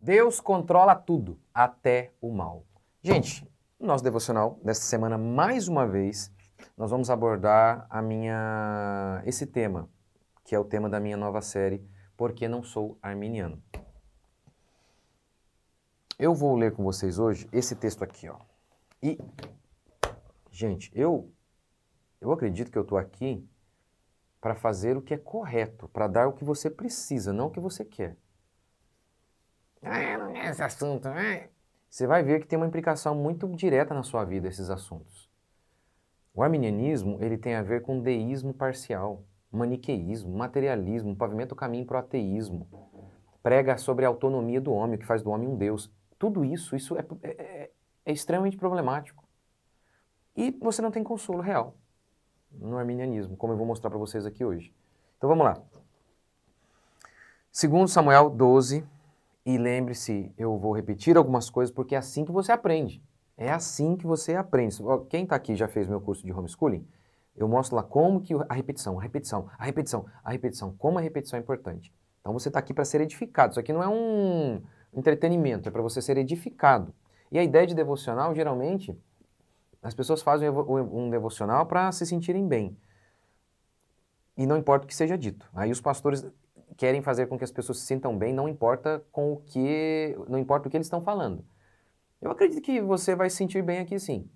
Deus controla tudo, até o mal. Gente, no nosso devocional desta semana, mais uma vez, nós vamos abordar esse tema, que é o tema da minha nova série, Por que não sou arminiano? Eu vou ler com vocês hoje esse texto aqui, ó. E, gente, eu acredito que eu estou aqui para fazer o que é correto, para dar o que você precisa, não o que você quer. Não é esse assunto, né? Você vai ver que tem uma implicação muito direta na sua vida, esses assuntos. O arminianismo, ele tem a ver com deísmo parcial, maniqueísmo, materialismo, pavimenta o caminho para o ateísmo, prega sobre a autonomia do homem, o que faz do homem um Deus. Tudo isso é extremamente problemático. E você não tem consolo real no arminianismo, como eu vou mostrar para vocês aqui hoje. Então vamos lá. Segundo Samuel 12, e lembre-se, eu vou repetir algumas coisas porque é assim que você aprende. É assim que você aprende. Quem está aqui já fez meu curso de homeschooling, eu mostro lá como que a repetição, como a repetição é importante. Então você está aqui para ser edificado. Isso aqui não é um entretenimento, é para você ser edificado. E a ideia de devocional, geralmente, as pessoas fazem um devocional para se sentirem bem. E não importa o que seja dito. Aí os pastores querem fazer com que as pessoas se sintam bem, não importa o que eles estão falando. Eu acredito que você vai se sentir bem aqui sim,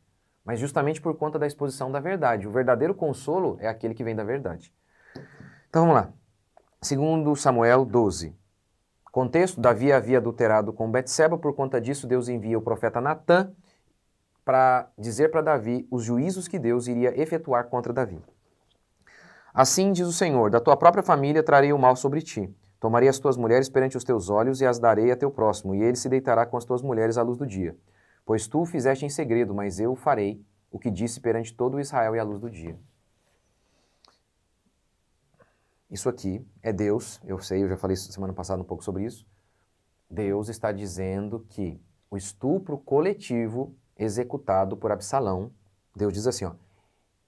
mas justamente por conta da exposição da verdade. O verdadeiro consolo é aquele que vem da verdade. Então vamos lá. Segundo Samuel 12. Contexto, Davi havia adulterado com Betseba, por conta disso Deus envia o profeta Natã para dizer para Davi os juízos que Deus iria efetuar contra Davi. Assim diz o Senhor, da tua própria família trarei o mal sobre ti. Tomarei as tuas mulheres perante os teus olhos e as darei a teu próximo, e ele se deitará com as tuas mulheres à luz do dia. Pois tu o fizeste em segredo, mas eu farei o que disse perante todo o Israel e à luz do dia. Isso aqui é Deus, eu sei, eu já falei semana passada um pouco sobre isso. Deus está dizendo que o estupro coletivo executado por Absalão, Deus diz assim, ó,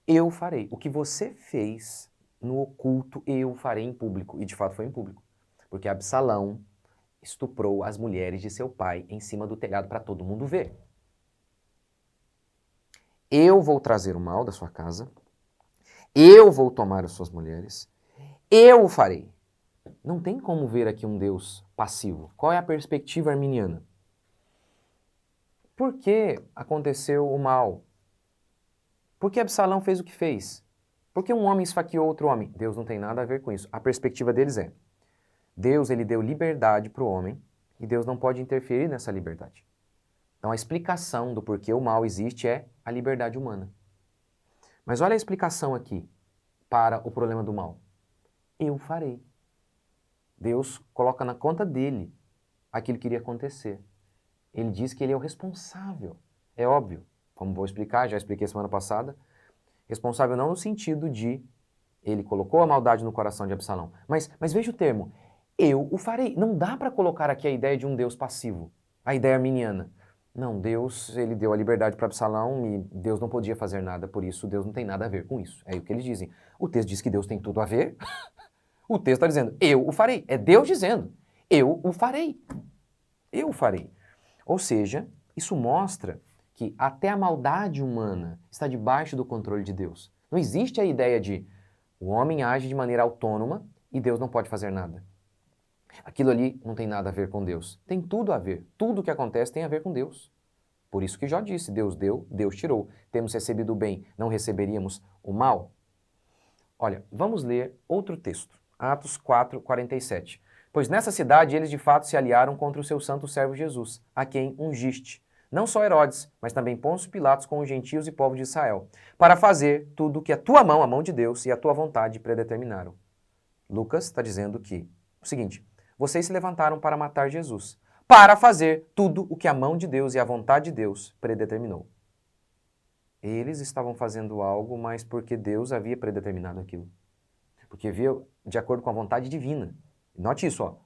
eu farei. O que você fez no oculto, eu farei em público. E de fato foi em público. Porque Absalão estuprou as mulheres de seu pai em cima do telhado para todo mundo ver. Eu vou trazer o mal da sua casa, eu vou tomar as suas mulheres, eu o farei. Não tem como ver aqui um Deus passivo. Qual é a perspectiva arminiana? Por que aconteceu o mal? Por que Absalão fez o que fez? Por que um homem esfaqueou outro homem? Deus não tem nada a ver com isso. A perspectiva deles é, Deus ele deu liberdade para o homem e Deus não pode interferir nessa liberdade. Então a explicação do porquê o mal existe é a liberdade humana. Mas olha a explicação aqui para o problema do mal. Eu farei. Deus coloca na conta dele aquilo que iria acontecer. Ele diz que ele é o responsável. É óbvio, como vou explicar, já expliquei semana passada, responsável não no sentido de ele colocou a maldade no coração de Absalão. Mas veja o termo, eu o farei. Não dá para colocar aqui a ideia de um Deus passivo, a ideia arminiana. Não, Deus, ele deu a liberdade para Absalão e Deus não podia fazer nada, por isso Deus não tem nada a ver com isso. É o que eles dizem. O texto diz que Deus tem tudo a ver. O texto está dizendo, eu o farei. É Deus dizendo, eu o farei. Eu o farei. Ou seja, isso mostra que até a maldade humana está debaixo do controle de Deus. Não existe a ideia de o homem age de maneira autônoma e Deus não pode fazer nada. Aquilo ali não tem nada a ver com Deus. Tem tudo a ver. Tudo o que acontece tem a ver com Deus. Por isso que Jó disse, Deus deu, Deus tirou. Temos recebido o bem, não receberíamos o mal? Olha, vamos ler outro texto. Atos 4, 47. Pois nessa cidade eles de fato se aliaram contra o seu santo servo Jesus, a quem ungiste. Não só Herodes, mas também Pôncio Pilatos com os gentios e povos de Israel, para fazer tudo o que a tua mão, a mão de Deus, e a tua vontade predeterminaram. Lucas está dizendo que, o seguinte, vocês se levantaram para matar Jesus, para fazer tudo o que a mão de Deus e a vontade de Deus predeterminou. Eles estavam fazendo algo, mas porque Deus havia predeterminado aquilo. Porque viu de acordo com a vontade divina. Note isso, ó.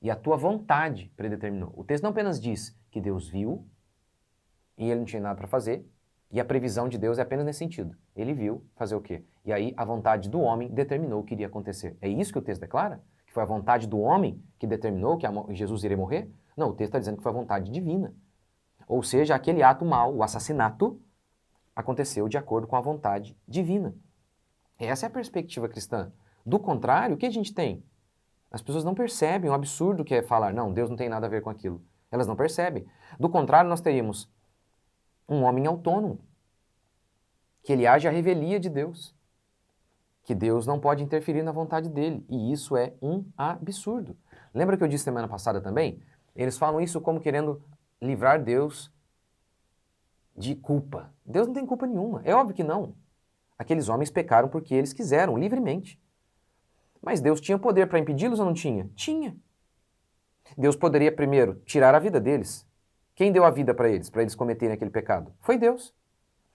E a tua vontade predeterminou. O texto não apenas diz que Deus viu e ele não tinha nada para fazer, e a previsão de Deus é apenas nesse sentido. Ele viu fazer o quê? E aí a vontade do homem determinou o que iria acontecer. É isso que o texto declara? Que foi a vontade do homem que determinou que Jesus iria morrer? Não, o texto está dizendo que foi a vontade divina. Ou seja, aquele ato mau, o assassinato, aconteceu de acordo com a vontade divina. Essa é a perspectiva cristã. Do contrário, o que a gente tem? As pessoas não percebem o absurdo que é falar, não, Deus não tem nada a ver com aquilo. Elas não percebem. Do contrário, nós teríamos um homem autônomo, que ele age à revelia de Deus, que Deus não pode interferir na vontade dele, e isso é um absurdo. Lembra que eu disse semana passada também? Eles falam isso como querendo livrar Deus de culpa. Deus não tem culpa nenhuma, é óbvio que não. Aqueles homens pecaram porque eles quiseram, livremente. Mas Deus tinha poder para impedi-los ou não tinha? Tinha. Deus poderia primeiro tirar a vida deles. Quem deu a vida para eles cometerem aquele pecado? Foi Deus.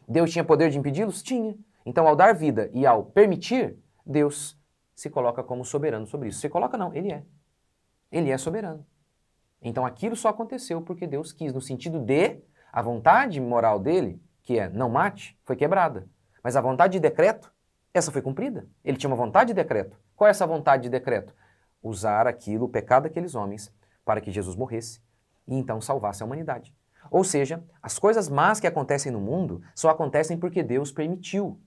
Deus tinha poder de impedi-los? Tinha. Então, ao dar vida e ao permitir, Deus se coloca como soberano sobre isso. Se coloca não, Ele é. Ele é soberano. Então, aquilo só aconteceu porque Deus quis, no sentido de a vontade moral dele, que é não mate, foi quebrada. Mas a vontade de decreto, essa foi cumprida. Ele tinha uma vontade de decreto. Qual é essa vontade de decreto? Usar aquilo, o pecado daqueles homens, para que Jesus morresse e então salvasse a humanidade. Ou seja, as coisas más que acontecem no mundo só acontecem porque Deus permitiu.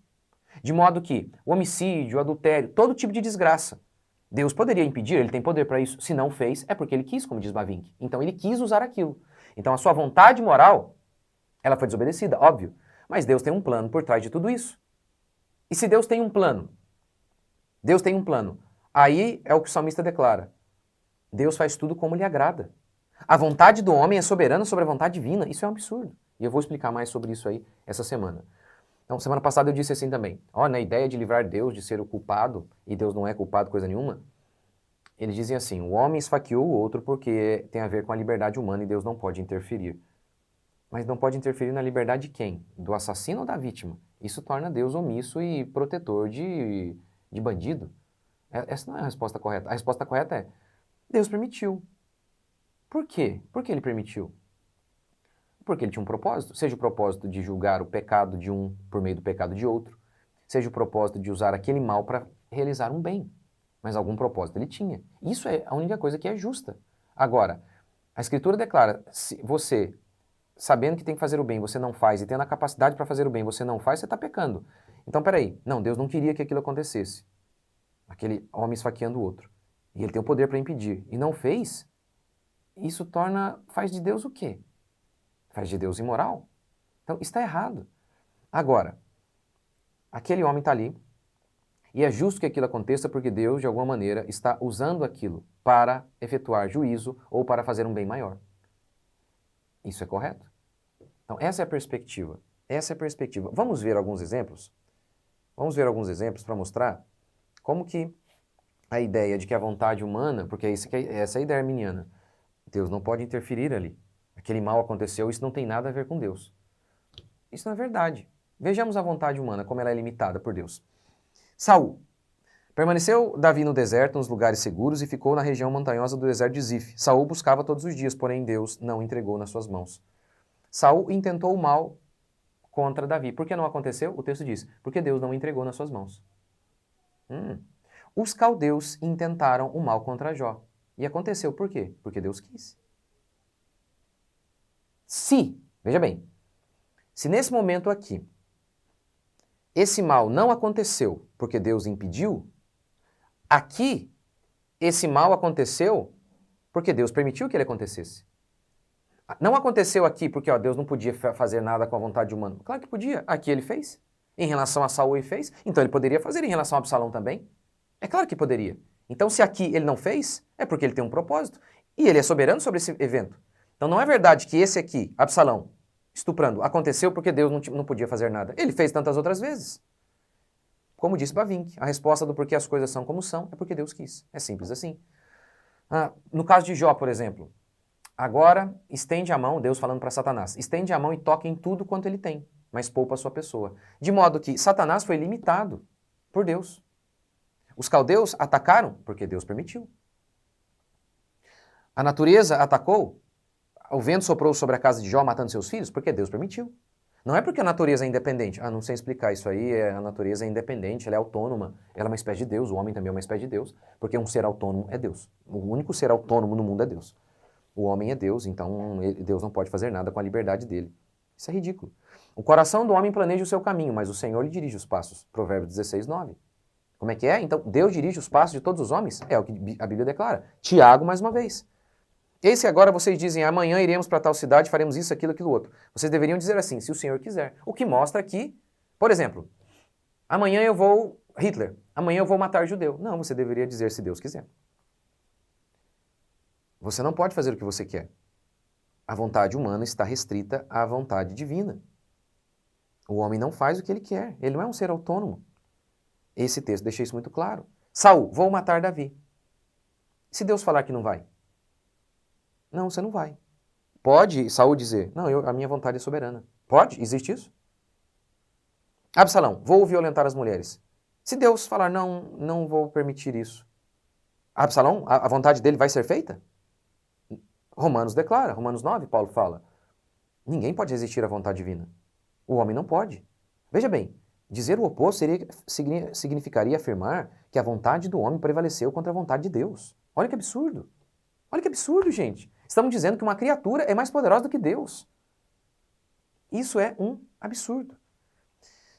De modo que o homicídio, o adultério, todo tipo de desgraça, Deus poderia impedir, ele tem poder para isso. Se não fez, é porque ele quis, como diz Bavinck. Então ele quis usar aquilo. Então a sua vontade moral, ela foi desobedecida, óbvio. Mas Deus tem um plano por trás de tudo isso. E se Deus tem um plano, aí é o que o salmista declara. Deus faz tudo como lhe agrada. A vontade do homem é soberana sobre a vontade divina. Isso é um absurdo. E eu vou explicar mais sobre isso aí essa semana. Então, semana passada eu disse assim também. Na ideia de livrar Deus de ser o culpado, e Deus não é culpado coisa nenhuma, eles dizem assim, o homem esfaqueou o outro porque tem a ver com a liberdade humana e Deus não pode interferir. Mas não pode interferir na liberdade de quem? Do assassino ou da vítima? Isso torna Deus omisso e protetor de bandido. Essa não é a resposta correta. A resposta correta é, Deus permitiu. Por quê? Por que ele permitiu? Porque ele tinha um propósito. Seja o propósito de julgar o pecado de um por meio do pecado de outro. Seja o propósito de usar aquele mal para realizar um bem. Mas algum propósito ele tinha. Isso é a única coisa que é justa. Agora, a Escritura declara, se você, sabendo que tem que fazer o bem, você não faz, e tendo a capacidade para fazer o bem, você não faz, você está pecando. Então, peraí, não, Deus não queria que aquilo acontecesse. Aquele homem esfaqueando o outro. E ele tem o poder para impedir. E não fez, isso faz de Deus o quê? Faz de Deus imoral. Então, está errado. Agora, aquele homem está ali, e é justo que aquilo aconteça porque Deus, de alguma maneira, está usando aquilo para efetuar juízo ou para fazer um bem maior. Isso é correto? Então, essa é a perspectiva. Essa é a perspectiva. Vamos ver alguns exemplos? Vamos ver alguns exemplos para mostrar como que a ideia de que a vontade humana, porque essa é a ideia arminiana, Deus não pode interferir ali. Aquele mal aconteceu, isso não tem nada a ver com Deus. Isso não é verdade. Vejamos a vontade humana, como ela é limitada por Deus. Saul. Permaneceu Davi no deserto, nos lugares seguros, e ficou na região montanhosa do deserto de Zif. Saul buscava todos os dias, porém Deus não entregou nas suas mãos. Saul intentou o mal contra Davi. Por que não aconteceu? O texto diz, porque Deus não entregou nas suas mãos. Os caldeus intentaram o mal contra Jó. E aconteceu por quê? Porque Deus quis. Veja bem, se nesse momento aqui, esse mal não aconteceu porque Deus impediu, aqui, esse mal aconteceu porque Deus permitiu que ele acontecesse. Não aconteceu aqui porque Deus não podia fazer nada com a vontade humana. Claro que podia. Aqui ele fez. Em relação a Saul ele fez. Então ele poderia fazer em relação a Absalão também. É claro que poderia. Então se aqui ele não fez, é porque ele tem um propósito. E ele é soberano sobre esse evento. Então não é verdade que esse aqui, Absalão, estuprando, aconteceu porque Deus não podia fazer nada. Ele fez tantas outras vezes. Como disse Bavinck, a resposta do porquê as coisas são como são é porque Deus quis. É simples assim. No caso de Jó, por exemplo, agora estende a mão, Deus falando para Satanás, estende a mão e toca em tudo quanto ele tem, mas poupa a sua pessoa. De modo que Satanás foi limitado por Deus. Os caldeus atacaram porque Deus permitiu. A natureza atacou, o vento soprou sobre a casa de Jó matando seus filhos porque Deus permitiu. Não é porque a natureza é independente. Não sei explicar isso aí, a natureza é independente, ela é autônoma, ela é uma espécie de Deus, o homem também é uma espécie de Deus, porque um ser autônomo é Deus. O único ser autônomo no mundo é Deus. O homem é Deus, então Deus não pode fazer nada com a liberdade dele. Isso é ridículo. O coração do homem planeja o seu caminho, mas o Senhor lhe dirige os passos. Provérbios 16, 9. Como é que é? Então, Deus dirige os passos de todos os homens? É o que a Bíblia declara. Tiago, mais uma vez. Eis que agora vocês dizem, amanhã iremos para tal cidade, faremos isso, aquilo outro. Vocês deveriam dizer assim, se o Senhor quiser. O que mostra que, por exemplo, amanhã eu vou, Hitler, amanhã eu vou matar judeu. Não, você deveria dizer se Deus quiser. Você não pode fazer o que você quer. A vontade humana está restrita à vontade divina. O homem não faz o que ele quer, ele não é um ser autônomo. Esse texto deixa isso muito claro. Saul, vou matar Davi. Se Deus falar que não vai? Não, você não vai. Pode Saul dizer, não, a minha vontade é soberana. Pode? Existe isso? Absalão, vou violentar as mulheres. Se Deus falar, não, não vou permitir isso. Absalão, a vontade dele vai ser feita? Romanos declara, Romanos 9, Paulo fala. Ninguém pode resistir à vontade divina. O homem não pode. Veja bem, dizer o oposto significaria afirmar que a vontade do homem prevaleceu contra a vontade de Deus. Olha que absurdo. Olha que absurdo, gente. Estamos dizendo que uma criatura é mais poderosa do que Deus. Isso é um absurdo.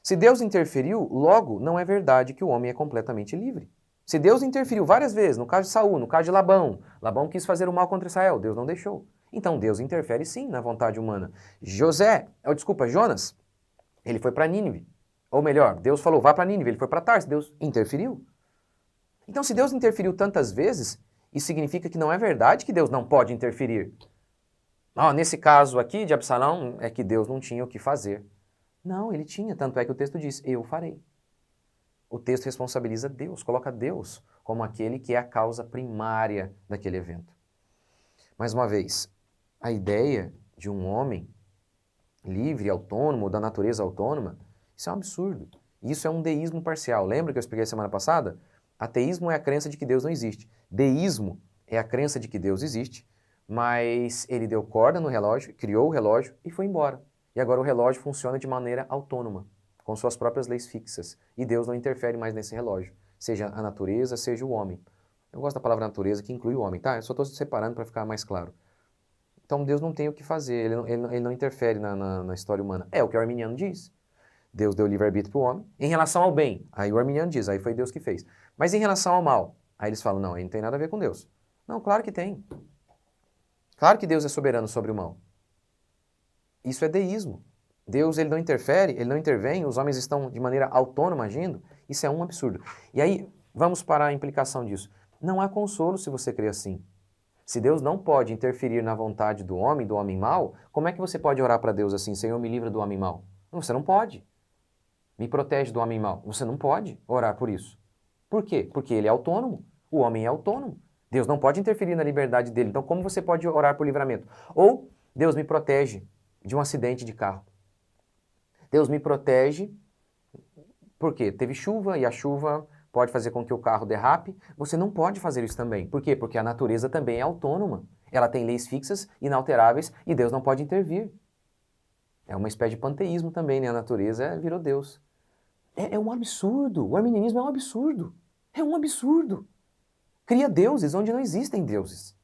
Se Deus interferiu, logo não é verdade que o homem é completamente livre. Se Deus interferiu várias vezes, no caso de Saul, no caso de Labão, Labão quis fazer o mal contra Israel, Deus não deixou. Então Deus interfere sim na vontade humana. Jonas, ele foi para Nínive. Ou melhor, Deus falou, vá para Nínive, ele foi para Tarso, Deus interferiu. Então se Deus interferiu tantas vezes, isso significa que não é verdade que Deus não pode interferir. Nesse caso aqui de Absalão, é que Deus não tinha o que fazer. Não, ele tinha, tanto é que o texto diz, eu farei. O texto responsabiliza Deus, coloca Deus como aquele que é a causa primária daquele evento. Mais uma vez, a ideia de um homem livre, autônomo, da natureza autônoma, isso é um absurdo. Isso é um deísmo parcial. Lembra que eu expliquei semana passada? Ateísmo é a crença de que Deus não existe. Deísmo é a crença de que Deus existe, mas ele deu corda no relógio, criou o relógio e foi embora. E agora o relógio funciona de maneira autônoma, com suas próprias leis fixas. E Deus não interfere mais nesse relógio, seja a natureza, seja o homem. Eu gosto da palavra natureza, que inclui o homem, tá? Eu só estou separando para ficar mais claro. Então Deus não tem o que fazer, ele não interfere na história humana. É o que o arminiano diz. Deus deu livre-arbítrio para o homem. Em relação ao bem, aí o arminiano diz, aí foi Deus que fez. Mas em relação ao mal, aí eles falam, não, aí não tem nada a ver com Deus. Não, claro que tem. Claro que Deus é soberano sobre o mal. Isso é deísmo. Deus ele não interfere, ele não intervém, os homens estão de maneira autônoma agindo. Isso é um absurdo. E aí, vamos para a implicação disso. Não há consolo se você crê assim. Se Deus não pode interferir na vontade do homem mau, como é que você pode orar para Deus assim, Senhor, me livra do homem mau? Você não pode. Me protege do homem mau. Você não pode orar por isso. Por quê? Porque ele é autônomo. O homem é autônomo. Deus não pode interferir na liberdade dele. Então, como você pode orar por livramento? Ou, Deus me protege de um acidente de carro. Deus me protege porque teve chuva e a chuva pode fazer com que o carro derrape. Você não pode fazer isso também. Por quê? Porque a natureza também é autônoma. Ela tem leis fixas, inalteráveis e Deus não pode intervir. É uma espécie de panteísmo também, né? A natureza virou Deus. É um absurdo. O arminianismo é um absurdo. É um absurdo. Cria deuses onde não existem deuses.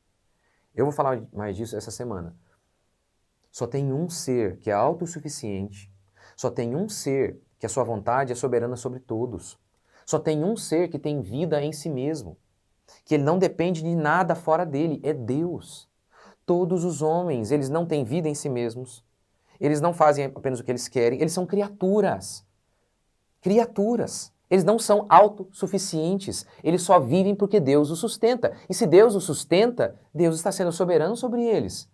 Eu vou falar mais disso essa semana. Só tem um ser que é autossuficiente. Só tem um ser que a sua vontade é soberana sobre todos. Só tem um ser que tem vida em si mesmo. Que ele não depende de nada fora dele. É Deus. Todos os homens, eles não têm vida em si mesmos. Eles não fazem apenas o que eles querem. Eles são criaturas. Criaturas. Eles não são autossuficientes. Eles só vivem porque Deus os sustenta. E se Deus os sustenta, Deus está sendo soberano sobre eles.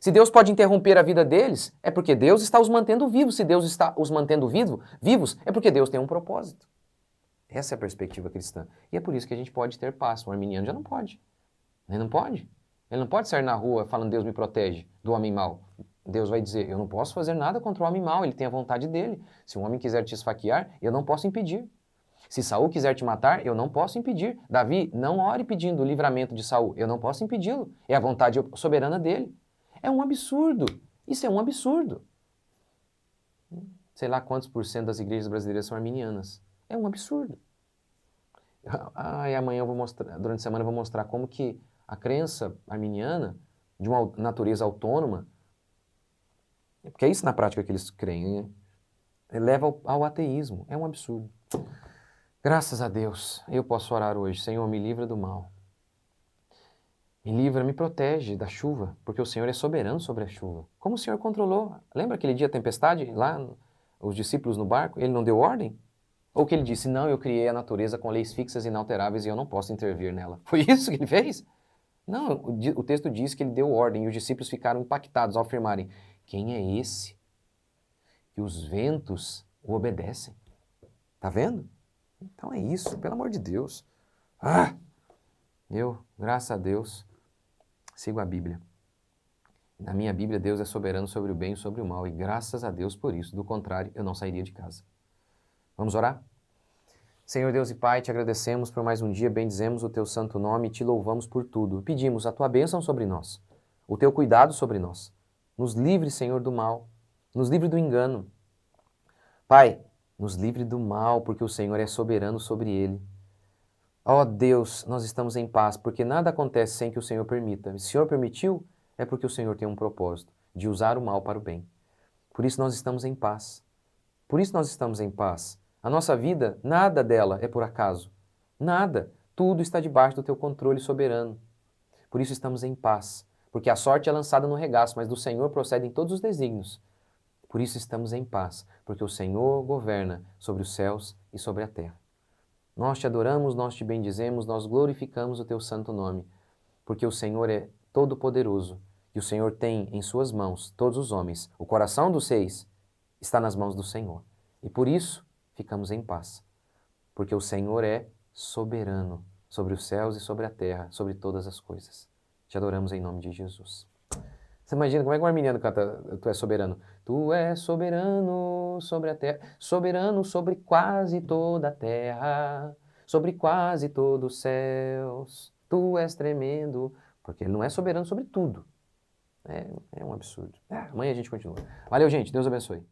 Se Deus pode interromper a vida deles, é porque Deus está os mantendo vivos. Se Deus está os mantendo vivos, é porque Deus tem um propósito. Essa é a perspectiva cristã. E é por isso que a gente pode ter paz. O arminiano já não pode. Ele não pode. Ele não pode sair na rua falando Deus me protege do homem mau. Deus vai dizer, eu não posso fazer nada contra o homem mau, ele tem a vontade dele. Se um homem quiser te esfaquear, eu não posso impedir. Se Saul quiser te matar, eu não posso impedir. Davi, não ore pedindo o livramento de Saul, eu não posso impedi-lo. É a vontade soberana dele. É um absurdo. Isso é um absurdo. Sei lá quantos por cento das igrejas brasileiras são arminianas. É um absurdo. E amanhã eu vou mostrar, durante a semana eu vou mostrar como que a crença arminiana de uma natureza autônoma, porque é isso na prática que eles creem, né? Leva ao ateísmo. É um absurdo. Graças a Deus, eu posso orar hoje. Senhor, me livra do mal. Me livra, me protege da chuva, porque o Senhor é soberano sobre a chuva. Como o Senhor controlou? Lembra aquele dia a tempestade lá, os discípulos no barco? Ele não deu ordem? Ou que ele disse, não, eu criei a natureza com leis fixas e inalteráveis e eu não posso intervir nela. Foi isso que ele fez? Não, o texto diz que ele deu ordem e os discípulos ficaram impactados ao afirmarem, quem é esse que os ventos o obedecem? Tá vendo? Então é isso, pelo amor de Deus. Eu, graças a Deus, sigo a Bíblia. Na minha Bíblia, Deus é soberano sobre o bem e sobre o mal, e graças a Deus por isso. Do contrário, eu não sairia de casa. Vamos orar? Senhor Deus e Pai, te agradecemos por mais um dia, bendizemos o teu santo nome e te louvamos por tudo. Pedimos a tua bênção sobre nós, o teu cuidado sobre nós. Nos livre, Senhor, do mal, nos livre do engano. Pai, nos livre do mal, porque o Senhor é soberano sobre ele. Ó Deus, nós estamos em paz, porque nada acontece sem que o Senhor permita. Se o Senhor permitiu, é porque o Senhor tem um propósito, de usar o mal para o bem. Por isso nós estamos em paz. Por isso nós estamos em paz. A nossa vida, nada dela é por acaso. Nada. Tudo está debaixo do teu controle soberano. Por isso estamos em paz. Porque a sorte é lançada no regaço, mas do Senhor procedem todos os desígnios. Por isso estamos em paz, porque o Senhor governa sobre os céus e sobre a terra. Nós te adoramos, nós te bendizemos, nós glorificamos o teu santo nome, porque o Senhor é todo-poderoso e o Senhor tem em suas mãos todos os homens. O coração dos reis está nas mãos do Senhor. E por isso ficamos em paz, porque o Senhor é soberano sobre os céus e sobre a terra, sobre todas as coisas. Te adoramos em nome de Jesus. Você imagina como é que o arminiano canta Tu és soberano? Tu és soberano sobre a terra, soberano sobre quase toda a terra, sobre quase todos os céus. Tu és tremendo, porque ele não é soberano sobre tudo. É um absurdo. Amanhã a gente continua. Valeu, gente. Deus abençoe.